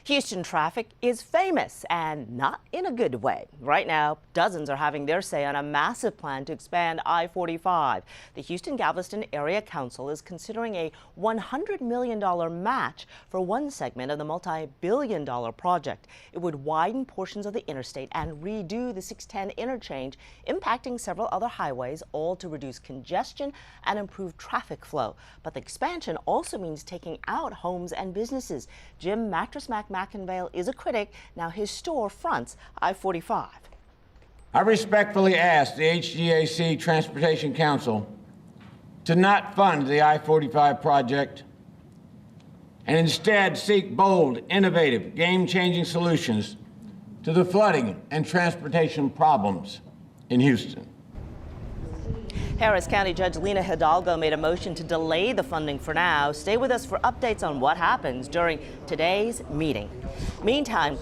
Houston traffic is famous, and not in a good way. Right now, dozens are having their say on a massive plan to expand I-45. The Houston-Galveston Area Council is considering a $100 million match for one segment of the multi-billion-dollar project. It would widen portions of the interstate and redo the 610 interchange, impacting several other highways, all to reduce congestion and improve traffic flow. But the expansion also means taking out homes and businesses. Mattress Mack McIngvale is a critic. Now his store fronts I-45. I respectfully ask the HGAC Transportation Council to not fund the I-45 project and instead seek bold, innovative, game-changing solutions to the flooding and transportation problems in Houston. Harris County Judge Lena Hidalgo made a motion to delay the funding for now. Stay with us for updates on what happens during today's meeting. Meantime,